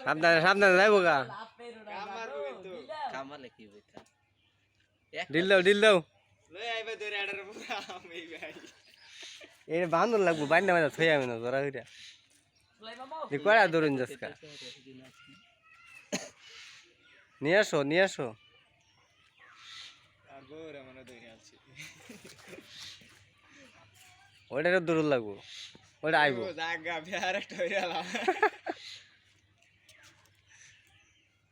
সাবধানে সাবধানে যাইবো গা কামালে কি বইতা ডিল দাও লই আইবা ধরে আডার পুরা আমি ভাই এর বান্ধন লাগবো বাইন্ডা বাইন্দা থই আমি না ধরা হইরা দি কয়টা ধরুন যাসকা নিয়ে আসো আর বউরে মনে ধরে আছি ওইটারও দূর লাগবো ওইটা আইবো জাগা বিহার একটা হইরা আলা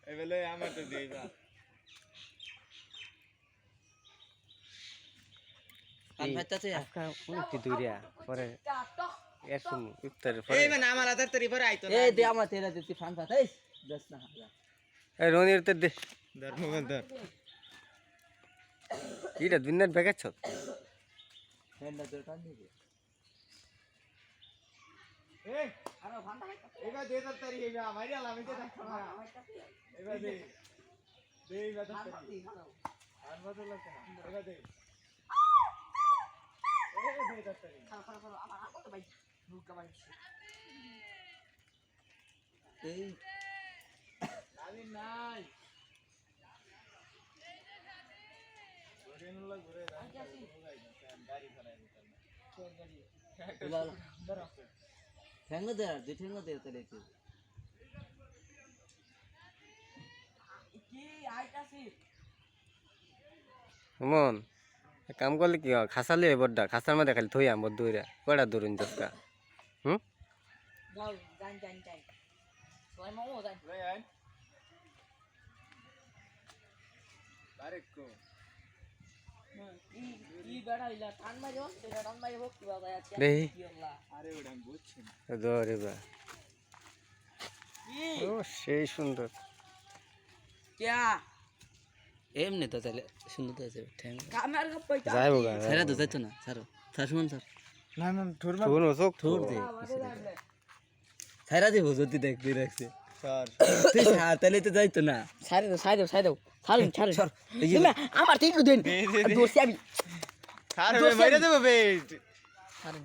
এবেলে আমার তো দেইবা কান ফাইতাছে আজকা অনেকটি দূরিয়া পরে এরকম ইফতারের পরে এই মানে আমার আধার তরি পরে আইতো না এই দে আমার তেরা দিতে ফান ফাত এই দস না হাজার এই রনির তে দে ধর মোবাইল ধর কিটা দিনের বেগাচ্ছ হেন্ডা তোর কান দিবে এই আরে ফান্ডা এবা দে ধর তরি এবা মাইরা লামি তে দেখো না এবা দে এবা ধর তরি আর বদল লাগছে না এবা দে এই দে ধর তরি আমার ভাই নুকা ভাই এই আমি নাই ঘুরে নলা ঘুরে গাড়ি চালাই কোন গাড়ি লাল ঠেঙ্গা দে আর ঠেঙ্গা দে তাহলে কি আইতাছি মন কাম করলে কি হয় খাসালে বড়টা খাসার মধ্যে খালি থই আমার দূরে কয়টা ধরুন যাসকা যাও যান সবাই মামু যান লই আই বারেকো ই বেড়া হইলা টান মারিও সেটা টান মারি হোক কি বাবা আছে দেই আরে ওটা আমি বুঝছি না দরে বা ও সেই সুন্দর क्या এমনি তো তাহলে সুন্দর তো আছে ঠ্যাং কামের গপ্পই যাইবো গা ছাড়া তো যাইতো না ছাড়ো ছাড় শুনুন স্যার না না ঠুরমা শুনো চোখ ঠোর দে ছাড়া দেবো যদি দেখতে রাখছে স্যার তুই ছাড় তাহলে তো যাইতো না ছাড়ে দাও ছাড়ুন তুমি আমার ঠিক দিন দোষী আমি স্যার মাইরা দেবো বেট ছাড়ুন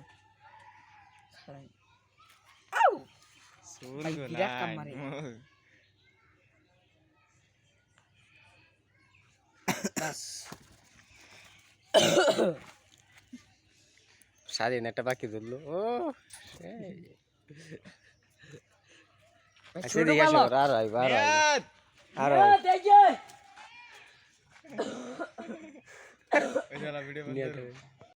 আউ শুন ভাই, গো বিরাট কাম মারে। বাস স্বাধীন একটা বাকি ধরলো ও আচ্ছা ঠিক আছে আর আইবা আর দেখে ওই ভিডিও নিয়ে